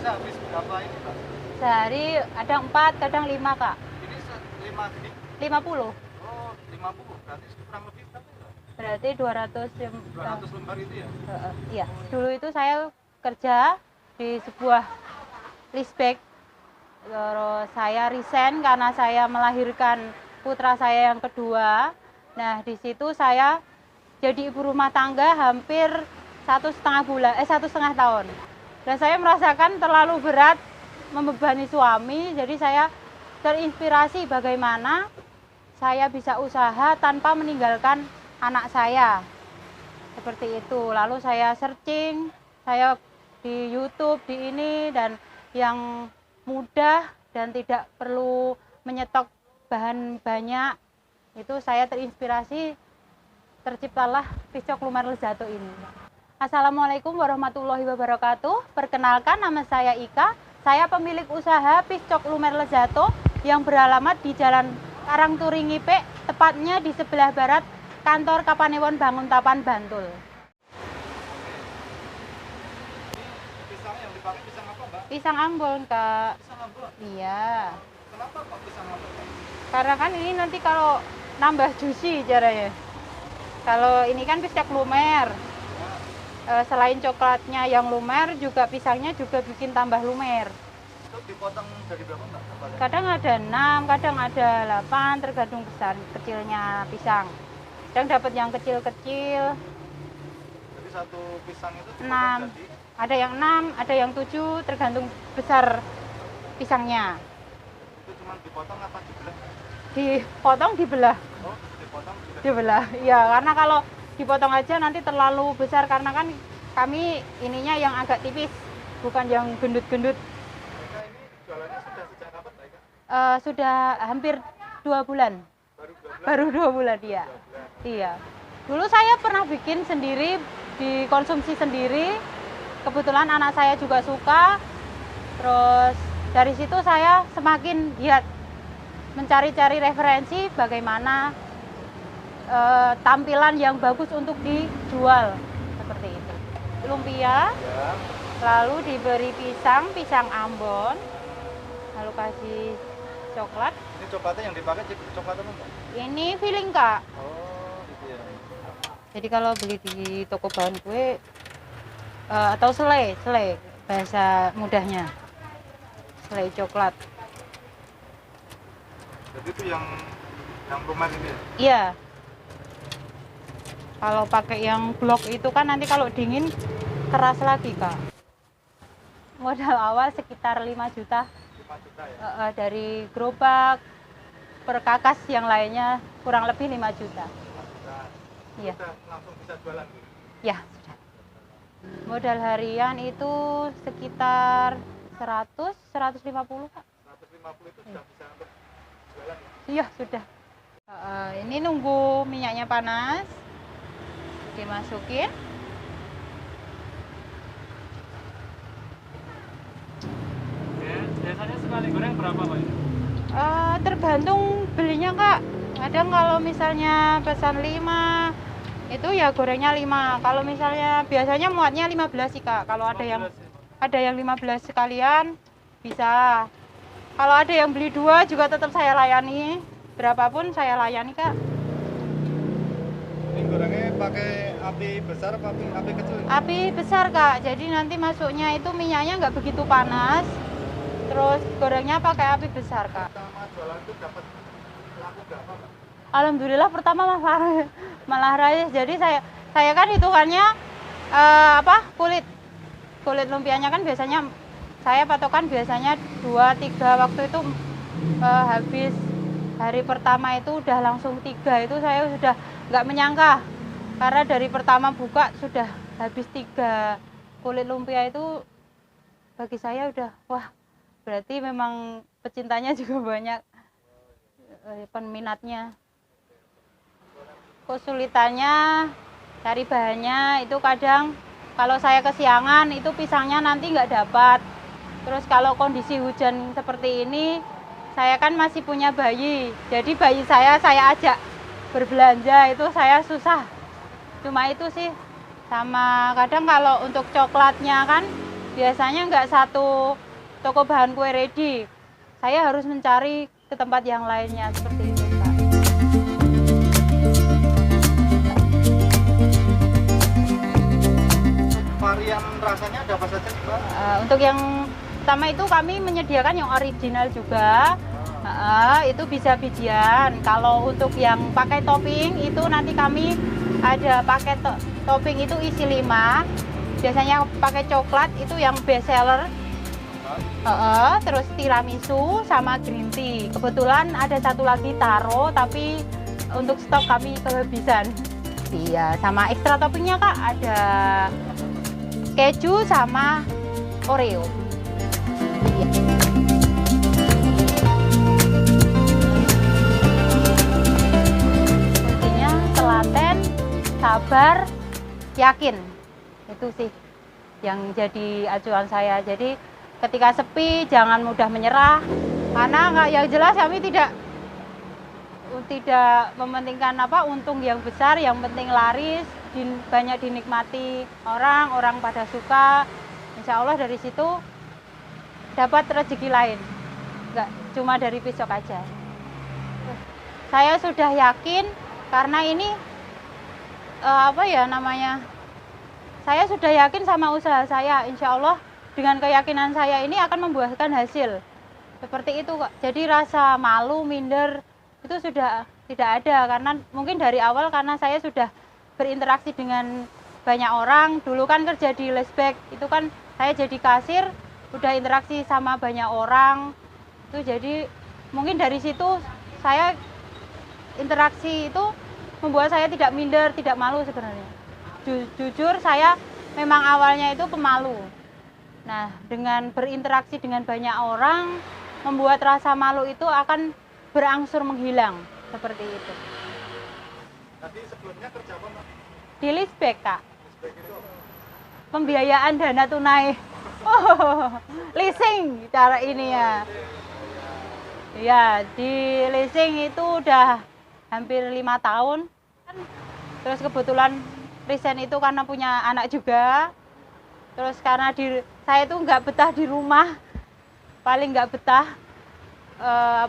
bisa habis berapa ini, Pak? Sehari ada 4, kadang 5, Kak. Ini 5 gini? 50. Oh, 50. Berarti kurang lebih berapa ya? Berarti 200 lembar itu ya? Iya. Dulu itu saya kerja di sebuah lisbek. Terus saya resign karena saya melahirkan putra saya yang kedua. Nah, di situ saya jadi ibu rumah tangga hampir 1,5 tahun. Dan saya merasakan terlalu berat membebani suami, jadi saya terinspirasi bagaimana saya bisa usaha tanpa meninggalkan anak saya. Seperti itu. Lalu saya searching, saya di YouTube, di ini, dan yang mudah dan tidak perlu menyetok bahan banyak. Itu saya terinspirasi, terciptalah Piscok Lumer Lezato ini. Assalamualaikum warahmatullahi wabarakatuh. Perkenalkan, nama saya Ika. Saya pemilik usaha Piscok Lumer Lezato yang beralamat di Jalan Karangturingipe, tepatnya di sebelah barat kantor Kapanewon Banguntapan, Bantul. Ini pisang yang dipakai pisang apa, Mbak? Pisang Ambon, Kak. Pisang Ambon. Iya. Kenapa kok pisang Ambon, Pak? Karena kan ini nanti kalau nambah juicy caranya. Kalau ini kan Piscok Lumer. Selain coklatnya yang lumer, juga pisangnya juga bikin tambah lumer. Itu dipotong dari berapa, Mbak? Kadang ada 6, kadang ada 8, tergantung besar kecilnya pisang. Kadang dapat yang kecil-kecil. Jadi satu pisang itu 6. dipotong jadi? Ada yang 6, ada yang 7, tergantung besar pisangnya. Itu cuma dipotong apa dibelah? Dipotong, dibelah. Oh, dipotong juga Dibelah. Iya, karena kalau dipotong aja nanti terlalu besar, karena kan kami ininya yang agak tipis, bukan yang gendut-gendut. Mereka ini jualannya sudah sejak kapan, Mbak Ika? Sudah hampir 2 bulan. Baru 2 bulan? Baru 2 bulan, iya. 2 bulan. Iya. Dulu saya pernah bikin sendiri, dikonsumsi sendiri. Kebetulan anak saya juga suka. Terus dari situ saya semakin giat mencari-cari referensi bagaimana tampilan yang bagus untuk dijual, seperti itu. Lumpia, Ya. lalu diberi pisang Ambon, lalu kasih coklat. Ini coklatnya yang dipakai coklat apa, Mbak? Ini filling, Kak. Oh, gitu ya. Jadi kalau beli di toko bahan kue atau selai bahasa mudahnya, selai coklat. Jadi itu yang lumer ini ya? Iya. Kalau pakai yang blok itu kan nanti kalau dingin keras lagi, Kak. Modal awal sekitar 5 juta. 5 juta ya? Dari gerobak, perkakas yang lainnya kurang lebih 5 juta. 5 juta. Iya. Sudah langsung bisa jualan gitu? Ya, sudah. Modal harian itu sekitar 100-150, Kak. 150 itu sudah bisa untuk jualan ya? Iya, sudah. Ini nunggu minyaknya panas. Dimasukin. Biasanya sekali goreng berapa, Pak? Tergantung belinya, Kak. Kadang kalau misalnya pesan 5, itu ya gorengnya 5. Kalau misalnya biasanya muatnya 15 sih, Kak. Kalau ada yang 15 sekalian bisa. Kalau ada yang beli 2 juga tetap saya layani. Berapapun saya layani, Kak. Ini gorengnya pakai api besar apa api kecil? Api besar, Kak. Jadi nanti masuknya itu minyaknya nggak begitu panas. Terus gorengnya pakai api besar, Kak. Pertama jualan itu dapat laku berapa, Pak? Alhamdulillah pertama malah raya. Jadi saya kan hitungannya kulit lumpianya kan biasanya saya patokan biasanya 2-3 waktu itu habis hari pertama itu udah langsung 3, itu saya sudah nggak menyangka, karena dari pertama buka sudah habis 3 kulit lumpia. Itu bagi saya udah wah, berarti memang pecintanya juga banyak, peminatnya. Kesulitannya cari bahannya itu kadang kalau saya kesiangan itu pisangnya nanti nggak dapat. Terus kalau kondisi hujan seperti ini, saya kan masih punya bayi, jadi bayi saya ajak berbelanja, itu saya susah. Cuma itu sih. Sama kadang kalau untuk coklatnya kan biasanya nggak satu toko bahan kue ready. Saya harus mencari ke tempat yang lainnya seperti itu, Pak. Varian rasanya ada apa saja nih, Mbak? Untuk yang pertama itu kami menyediakan yang original juga. Itu bisa bijian. Kalau untuk yang pakai topping itu nanti kami ada pakai topping itu isi 5. Biasanya pakai coklat itu yang best seller. Terus tiramisu sama green tea. Kebetulan ada satu lagi taro, tapi untuk stok kami kehabisan. Iya, sama ekstra toppingnya Kak ada keju sama Oreo. Iya. Kuncinya telaten, sabar, yakin. Itu sih yang jadi acuan saya. Jadi ketika sepi jangan mudah menyerah, karena yang jelas kami tidak mementingkan untung yang besar, yang penting laris, banyak dinikmati orang pada suka. Insya Allah dari situ dapat rezeki lain, nggak cuma dari pisok aja. Saya sudah yakin karena ini saya sudah yakin sama usaha saya. Insya Allah dengan keyakinan saya ini akan membuahkan hasil seperti itu kok. Jadi rasa malu, minder itu sudah tidak ada, karena mungkin dari awal karena saya sudah berinteraksi dengan banyak orang. Dulu kan kerja di Lesbek, itu kan saya jadi kasir, udah interaksi sama banyak orang. Itu jadi mungkin dari situ saya interaksi itu membuat saya tidak minder, tidak malu sebenarnya. Jujur saya memang awalnya itu pemalu. Nah, dengan berinteraksi dengan banyak orang membuat rasa malu itu akan berangsur menghilang, seperti itu. Tadi sebelumnya kerja apa, Mbak? Di Lisbek, Kak. Lisbek itu Pembiayaan dana tunai. Leasing cara ini ya. Ya, di leasing itu udah hampir 5 tahun. Terus kebetulan resign itu karena punya anak juga. Terus karena saya itu nggak betah di rumah, paling nggak betah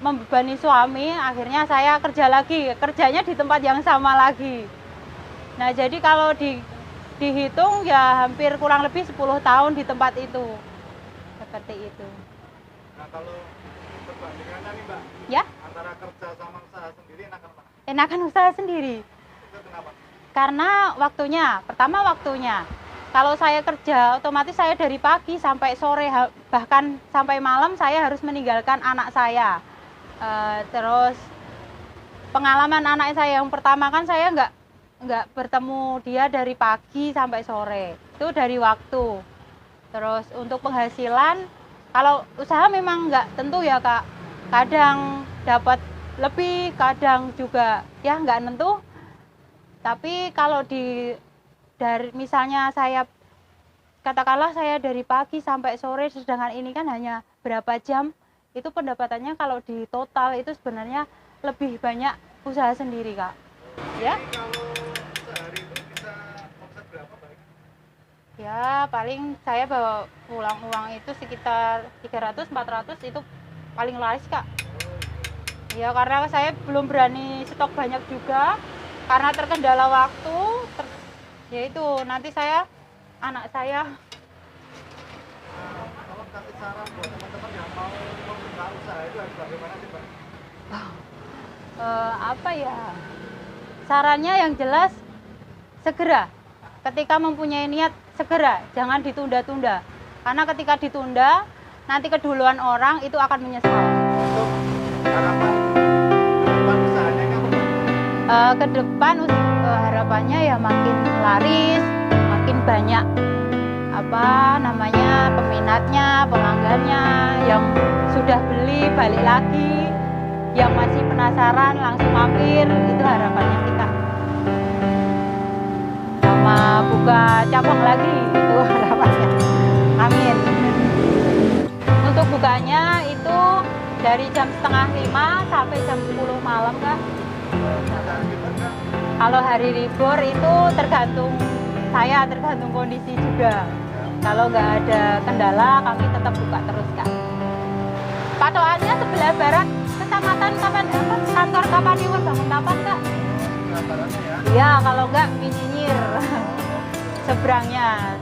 membebani suami, akhirnya saya kerja lagi, kerjanya di tempat yang sama lagi. Nah, jadi kalau dihitung ya hampir kurang lebih 10 tahun di tempat itu. Seperti itu. Nah, kalau perbandingannya nih, Mbak, Ya, antara kerja sama usaha sendiri enakan mana? enakan usaha sendiri. Itu kenapa? Karena pertama waktunya. Kalau saya kerja, otomatis saya dari pagi sampai sore, bahkan sampai malam saya harus meninggalkan anak saya. Terus pengalaman anak saya yang pertama kan saya nggak bertemu dia dari pagi sampai sore. Itu dari waktu. Terus untuk penghasilan, kalau usaha memang nggak tentu ya Kak. Kadang dapat lebih, kadang juga ya nggak nentu. Tapi kalau dari misalnya katakanlah saya dari pagi sampai sore, sedangkan ini kan hanya berapa jam, itu pendapatannya kalau di total itu sebenarnya lebih banyak usaha sendiri Kak. Ya? Jadi kalau sehari itu bisa omset berapa, Mbak? Ya paling saya bawa pulang uang itu sekitar 300-400 itu paling laris Kak. Ya karena saya belum berani stok banyak juga, karena terkendala waktu. Yaitu nanti anak saya Kalau kasih saran buat teman-teman yang mau membuka usaha itu harus bagaimana sih, Mbak? apa ya, sarannya yang jelas segera, ketika mempunyai niat segera, jangan ditunda-tunda, karena ketika ditunda nanti keduluan orang itu akan menyesal. Untuk harapan usahanya kan, Ke depan harapannya ya makin laris, makin banyak peminatnya, pelanggannya, yang sudah beli balik lagi, yang masih penasaran langsung mampir, itu harapannya kita. Sama buka cabang lagi, itu harapannya. Amin. Untuk bukanya itu dari jam 4:30 sampai jam 10 malam Kak. Kalau hari libur itu tergantung kondisi juga. Kalau nggak ada kendala, kami tetap buka terus, Kak. Patokannya sebelah barat, Kecamatan kantor Kapaniwun Banguntapan, Kak. Gambarannya ya. Iya, kalau nggak Minyinyir. Seberangnya.